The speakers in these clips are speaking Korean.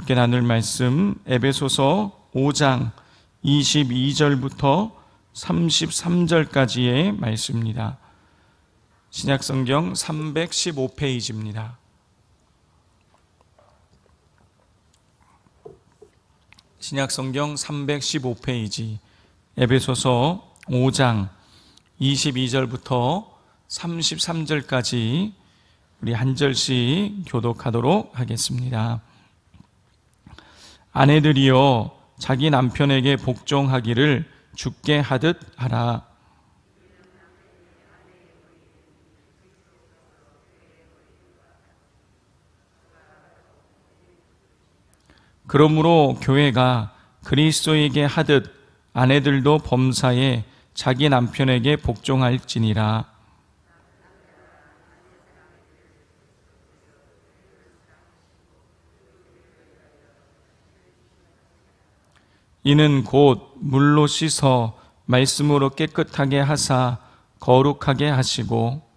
함께 나눌 말씀 에베소서 5장 22절부터 33절까지의 말씀입니다. 신약성경 315페이지입니다. 신약성경 315페이지 에베소서 5장 22절부터 33절까지 우리 한 절씩 교독하도록 하겠습니다. 아내들이여 자기 남편에게 복종하기를 주께 하듯 하라. 그러므로 교회가 그리스도에게 하듯 아내들도 범사에 자기 남편에게 복종할지니라. 이는 곧 물로 씻어 말씀으로 깨끗하게 하사 거룩하게 하시고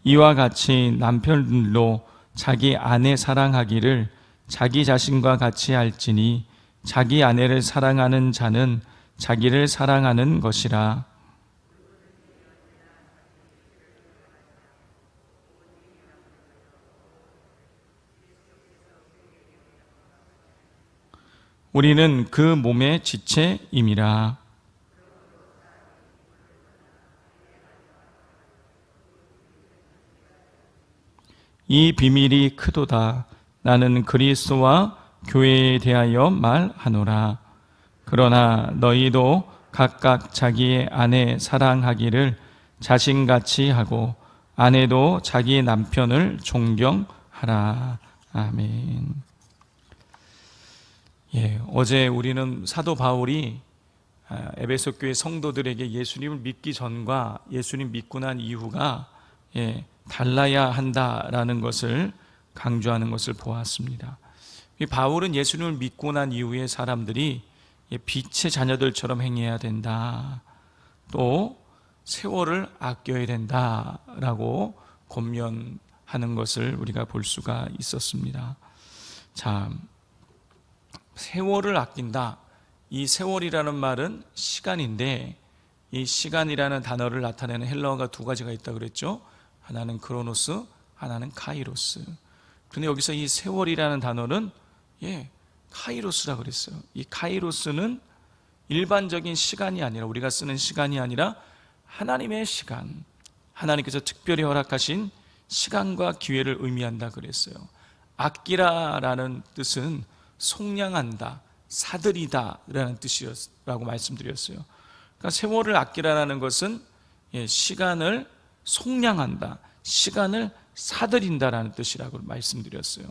이와 같이 남편들도 자기 아내 사랑하기를 자기 자신과 같이 할지니 자기 아내를 사랑하는 자는 자기를 사랑하는 것이라. 우리는 그 몸의 지체임이라. 이 비밀이 크도다. 나는 그리스도와 교회에 대하여 말하노라. 그러나 너희도 각각 자기의 아내 사랑하기를 자신같이 하고 아내도 자기 남편을 존경하라. 아멘. 어제 우리는 사도 바울이 에베소 교회 성도들에게 예수님을 믿기 전과 예수님 믿고 난 이후가 달라야 한다라는 것을 강조하는 것을 보았습니다. 바울은 예수님을 믿고 난 이후에 사람들이 빛의 자녀들처럼 행해야 된다. 또 세월을 아껴야 된다라고 권면하는 것을 우리가 볼 수가 있었습니다. 자, 세월을 아낀다. 이 세월이라는 말은 시간인데 이 시간이라는 단어를 나타내는 헬라어가 두 가지가 있다고 그랬죠. 하나는 크로노스, 하나는 카이로스. 그런데 여기서 이 세월이라는 단어는 카이로스라고 그랬어요. 이 카이로스는 일반적인 시간이 아니라 우리가 쓰는 시간이 아니라 하나님의 시간, 하나님께서 특별히 허락하신 시간과 기회를 의미한다 그랬어요. 아끼라라는 뜻은 속량한다, 사들이다 라는 뜻이라고 말씀드렸어요. 그러니까 세월을 아끼라는 것은 시간을 속량한다, 시간을 사들인다라는 뜻이라고 말씀드렸어요.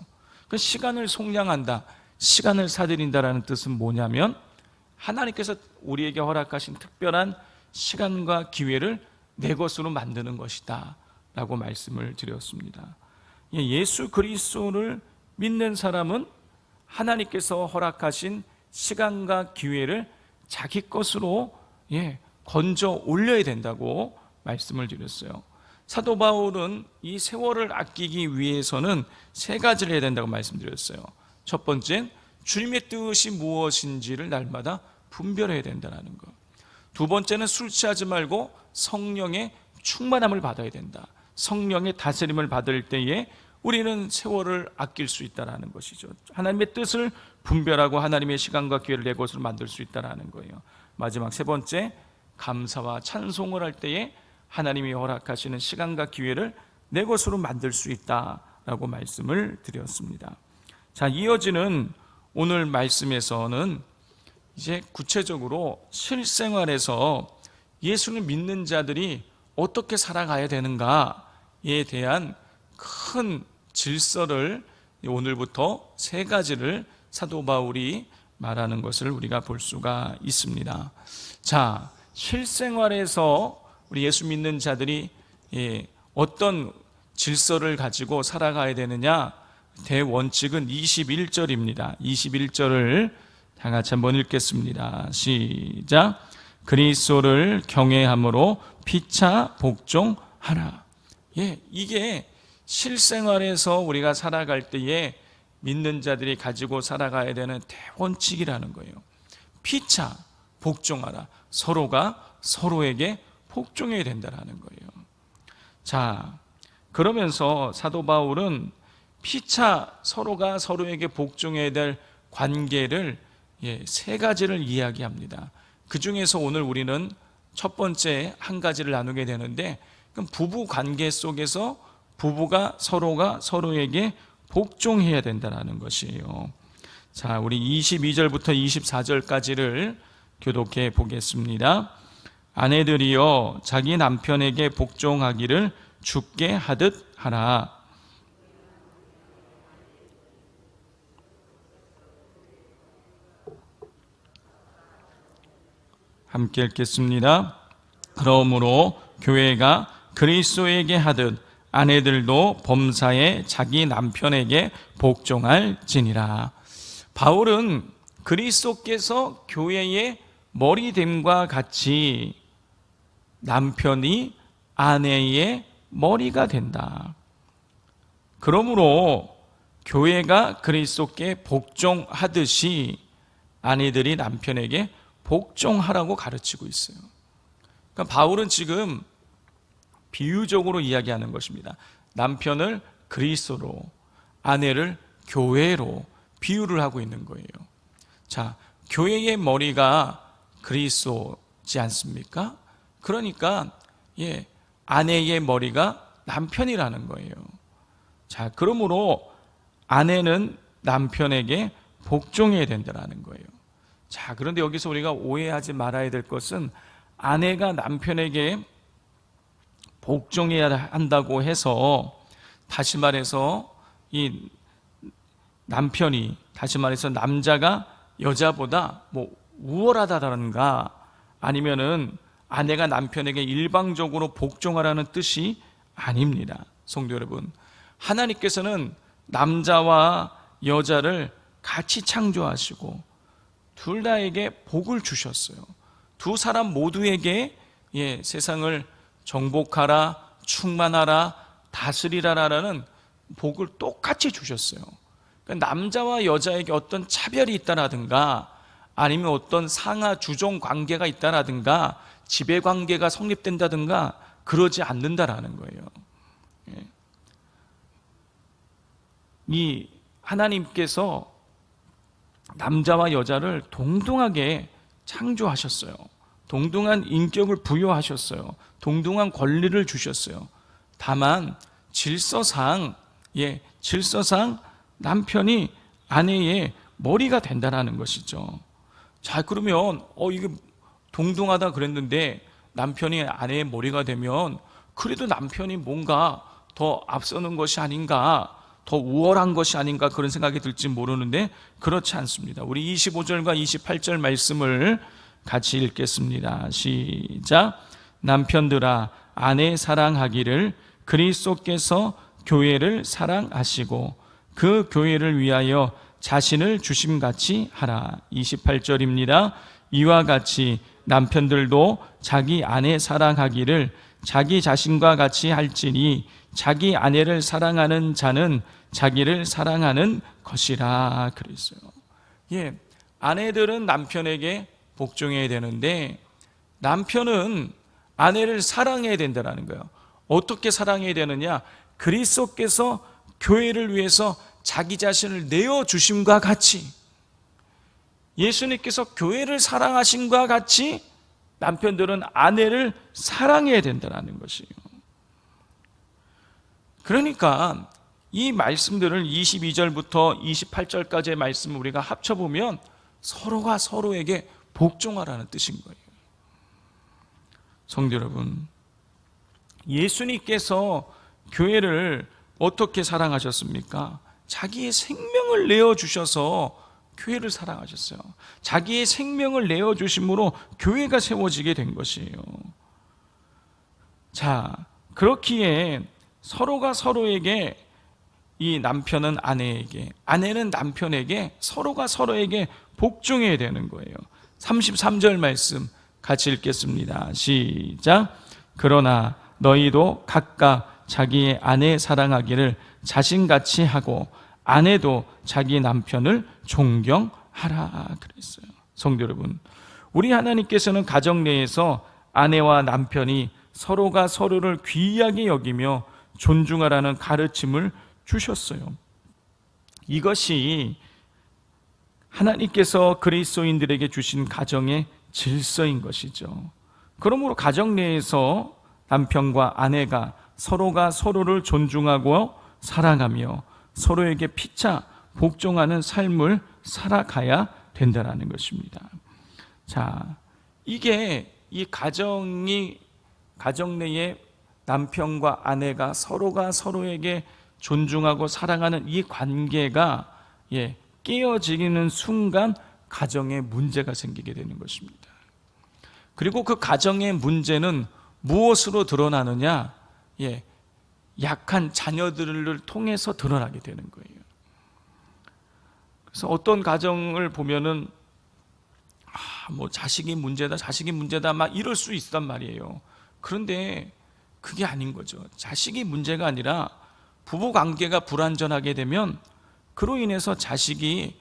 그 시간을 속량한다, 시간을 사들인다라는 뜻은 뭐냐면 하나님께서 우리에게 허락하신 특별한 시간과 기회를 내 것으로 만드는 것이다 라고 말씀을 드렸습니다. 예수 그리스도를 믿는 사람은 하나님께서 허락하신 시간과 기회를 자기 것으로 건져 올려야 된다고 말씀을 드렸어요. 사도 바울은 이 세월을 아끼기 위해서는 세 가지를 해야 된다고 말씀드렸어요. 첫 번째는 주님의 뜻이 무엇인지를 날마다 분별해야 된다는 것. 두 번째는 술 취하지 말고 성령의 충만함을 받아야 된다. 성령의 다스림을 받을 때에 우리는 세월을 아낄 수 있다는 것이죠. 하나님의 뜻을 분별하고 하나님의 시간과 기회를 내 것으로 만들 수 있다는 거예요. 마지막 세 번째, 감사와 찬송을 할 때에 하나님이 허락하시는 시간과 기회를 내 것으로 만들 수 있다라고 말씀을 드렸습니다. 자, 이어지는 오늘 말씀에서는 이제 구체적으로 실생활에서 예수를 믿는 자들이 어떻게 살아가야 되는가에 대한 큰 질서를 오늘부터 세 가지를 사도 바울이 말하는 것을 우리가 볼 수가 있습니다. 자, 실생활에서 우리 예수 믿는 자들이 어떤 질서를 가지고 살아가야 되느냐, 대원칙은 21절입니다. 21절을 다 같이 한번 읽겠습니다. 시작. 그리스도를 경외함으로 피차 복종하라. 이게 실생활에서 우리가 살아갈 때에 믿는 자들이 가지고 살아가야 되는 대원칙이라는 거예요. 피차 복종하라. 서로가 서로에게 복종해야 된다는 거예요. 자, 그러면서 사도 바울은 피차 서로가 서로에게 복종해야 될 관계를 세 가지를 이야기합니다. 그 중에서 오늘 우리는 첫 번째 한 가지를 나누게 되는데, 그럼 부부 관계 속에서 부부가 서로가 서로에게 복종해야 된다는 것이에요. 자, 우리 22절부터 24절까지를 교독해 보겠습니다. 아내들이여 자기 남편에게 복종하기를 주께 하듯 하라. 함께 읽겠습니다. 그러므로 교회가 그리스도에게 하듯 아내들도 범사에 자기 남편에게 복종할지니라. 바울은 그리스도께서 교회의 머리됨과 같이 남편이 아내의 머리가 된다. 그러므로 교회가 그리스도께 복종하듯이 아내들이 남편에게 복종하라고 가르치고 있어요. 그러니까 바울은 지금 비유적으로 이야기하는 것입니다. 남편을 그리스도로, 아내를 교회로 비유를 하고 있는 거예요. 자, 교회의 머리가 그리스도지 않습니까? 그러니까 아내의 머리가 남편이라는 거예요. 자, 그러므로 아내는 남편에게 복종해야 된다는 거예요. 자, 그런데 여기서 우리가 오해하지 말아야 될 것은, 아내가 남편에게 복종해야 한다고 해서, 다시 말해서 이 남편이, 다시 말해서 남자가 여자보다 우월하다든가, 아니면은 아내가 남편에게 일방적으로 복종하라는 뜻이 아닙니다. 성도 여러분, 하나님께서는 남자와 여자를 같이 창조하시고 둘 다에게 복을 주셨어요. 두 사람 모두에게 세상을 정복하라, 충만하라, 다스리라라는 복을 똑같이 주셨어요. 그러니까 남자와 여자에게 어떤 차별이 있다라든가, 아니면 어떤 상하 주종 관계가 있다라든가, 지배 관계가 성립된다든가 그러지 않는다라는 거예요. 이 하나님께서 남자와 여자를 동등하게 창조하셨어요. 동등한 인격을 부여하셨어요. 동등한 권리를 주셨어요. 다만 질서상 남편이 아내의 머리가 된다는 것이죠. 자, 그러면 이게 동등하다 그랬는데 남편이 아내의 머리가 되면 그래도 남편이 뭔가 더 앞서는 것이 아닌가, 더 우월한 것이 아닌가, 그런 생각이 들지 모르는데 그렇지 않습니다. 우리 25절과 28절 말씀을 같이 읽겠습니다. 시작. 남편들아 아내 사랑하기를 그리스도께서 교회를 사랑하시고 그 교회를 위하여 자신을 주심같이 하라. 28절입니다. 이와 같이 남편들도 자기 아내 사랑하기를 자기 자신과 같이 할지니 자기 아내를 사랑하는 자는 자기를 사랑하는 것이라 그랬어요. 아내들은 남편에게 복종해야 되는데 남편은 아내를 사랑해야 된다는 거예요. 어떻게 사랑해야 되느냐? 그리스도께서 교회를 위해서 자기 자신을 내어주심과 같이, 예수님께서 교회를 사랑하심과 같이 남편들은 아내를 사랑해야 된다는 것이에요. 그러니까 이 말씀들을 22절부터 28절까지의 말씀을 우리가 합쳐보면 서로가 서로에게 복종하라는 뜻인 거예요. 성도 여러분, 예수님께서 교회를 어떻게 사랑하셨습니까? 자기의 생명을 내어주셔서 교회를 사랑하셨어요. 자기의 생명을 내어주심으로 교회가 세워지게 된 것이에요. 자, 그렇기에 서로가 서로에게, 이 남편은 아내에게, 아내는 남편에게, 서로가 서로에게 복종해야 되는 거예요. 33절 말씀 같이 읽겠습니다. 시작. 그러나 너희도 각각 자기의 아내 사랑하기를 자신같이 하고 아내도 자기 남편을 존경하라 그랬어요. 성도 여러분, 우리 하나님께서는 가정 내에서 아내와 남편이 서로가 서로를 귀하게 여기며 존중하라는 가르침을 주셨어요. 이것이 하나님께서 그리스도인들에게 주신 가정의 질서인 것이죠. 그러므로 가정 내에서 남편과 아내가 서로가 서로를 존중하고 사랑하며 서로에게 피차 복종하는 삶을 살아가야 된다는 것입니다. 자, 이게 이 가정 내에 남편과 아내가 서로가 서로에게 존중하고 사랑하는 이 관계가 깨어지는 순간 가정에 문제가 생기게 되는 것입니다. 그리고 그 가정의 문제는 무엇으로 드러나느냐? 약한 자녀들을 통해서 드러나게 되는 거예요. 그래서 어떤 가정을 보면은 자식이 문제다 막 이럴 수 있단 말이에요. 그런데 그게 아닌 거죠. 자식이 문제가 아니라 부부 관계가 불완전하게 되면 그로 인해서 자식이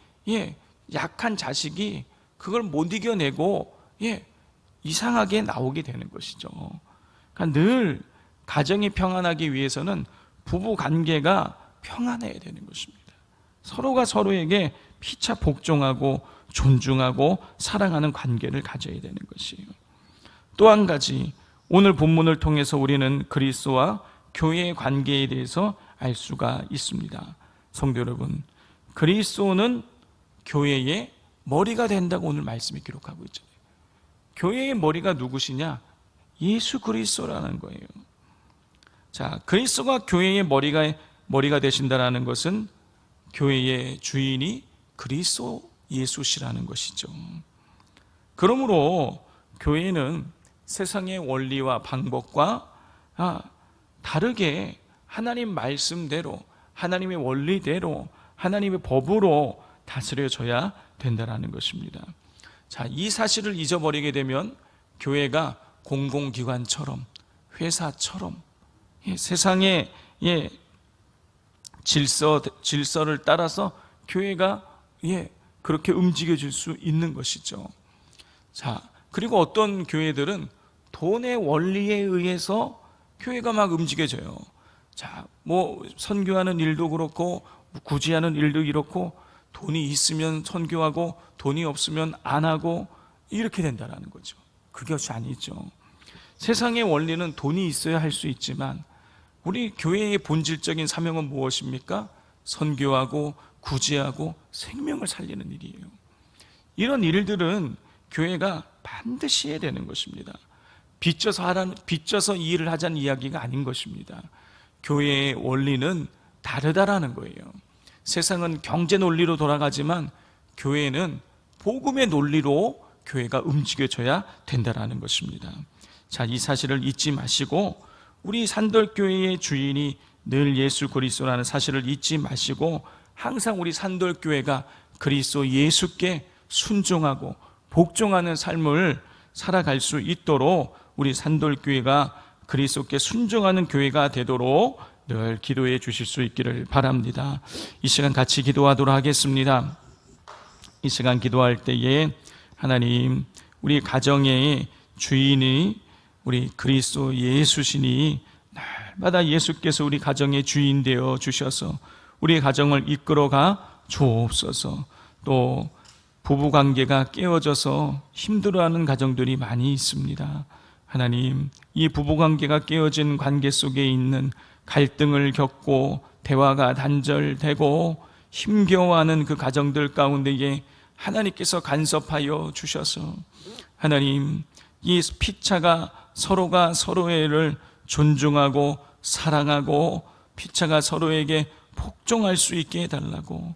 약한 자식이 그걸 못 이겨내고 이상하게 나오게 되는 것이죠. 그러니까 늘 가정이 평안하기 위해서는 부부 관계가 평안해야 되는 것입니다. 서로가 서로에게 피차 복종하고 존중하고 사랑하는 관계를 가져야 되는 것이에요. 또 한 가지, 오늘 본문을 통해서 우리는 그리스도와 교회의 관계에 대해서 알 수가 있습니다. 성도 여러분, 그리스도는 교회의 머리가 된다고 오늘 말씀이 기록하고 있잖아요. 교회의 머리가 누구시냐? 예수 그리스도라는 거예요. 자, 그리스도가 교회의 머리가 되신다는 것은 교회의 주인이 그리스도 예수시라는 것이죠. 그러므로 교회는 세상의 원리와 방법과 다르게 하나님 말씀대로, 하나님의 원리대로, 하나님의 법으로 다스려져야 된다는 것입니다. 자, 이 사실을 잊어버리게 되면 교회가 공공기관처럼, 회사처럼 세상의 질서를 따라서 교회가 그렇게 움직여질 수 있는 것이죠. 자, 그리고 어떤 교회들은 돈의 원리에 의해서 교회가 막 움직여져요. 자, 선교하는 일도 그렇고 구제하는 일도 그렇고 돈이 있으면 선교하고 돈이 없으면 안 하고 이렇게 된다는 거죠. 그것이 아니죠. 세상의 원리는 돈이 있어야 할 수 있지만 우리 교회의 본질적인 사명은 무엇입니까? 선교하고 구제하고 생명을 살리는 일이에요. 이런 일들은 교회가 반드시 해야 되는 것입니다. 빚져서 이 일을 하자는 이야기가 아닌 것입니다. 교회의 원리는 다르다라는 거예요. 세상은 경제 논리로 돌아가지만 교회는 복음의 논리로 교회가 움직여져야 된다라는 것입니다. 자, 이 사실을 잊지 마시고 우리 산돌교회의 주인이 늘 예수 그리스도라는 사실을 잊지 마시고 항상 우리 산돌교회가 그리스도 예수께 순종하고 복종하는 삶을 살아갈 수 있도록 우리 산돌교회가 그리스도께 순종하는 교회가 되도록 늘 기도해 주실 수 있기를 바랍니다. 이 시간 같이 기도하도록 하겠습니다. 이 시간 기도할 때에 하나님, 우리 가정의 주인이 우리 그리스도 예수시니 날마다 예수께서 우리 가정의 주인 되어 주셔서 우리 가정을 이끌어가 주옵소서. 또 부부관계가 깨어져서 힘들어하는 가정들이 많이 있습니다. 하나님, 이 부부관계가 깨어진 관계 속에 있는 갈등을 겪고 대화가 단절되고 힘겨워하는 그 가정들 가운데에 하나님께서 간섭하여 주셔서 하나님, 이 피차가 서로가 서로를 존중하고 사랑하고 피차가 서로에게 복종할 수 있게 해달라고,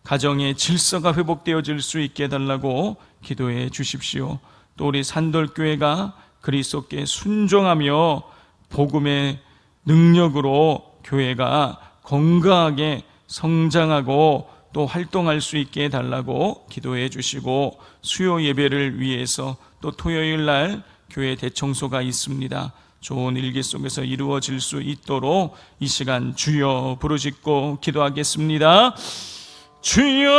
가정의 질서가 회복되어질 수 있게 해달라고 기도해 주십시오. 또 우리 산돌교회가 그리스도께 순종하며 복음의 능력으로 교회가 건강하게 성장하고 또 활동할 수 있게 해달라고 기도해 주시고, 수요 예배를 위해서 또 토요일 날 교회 대청소가 있습니다. 좋은 일기 속에서 이루어질 수 있도록 이 시간 주여 부르짖고 기도하겠습니다. 주여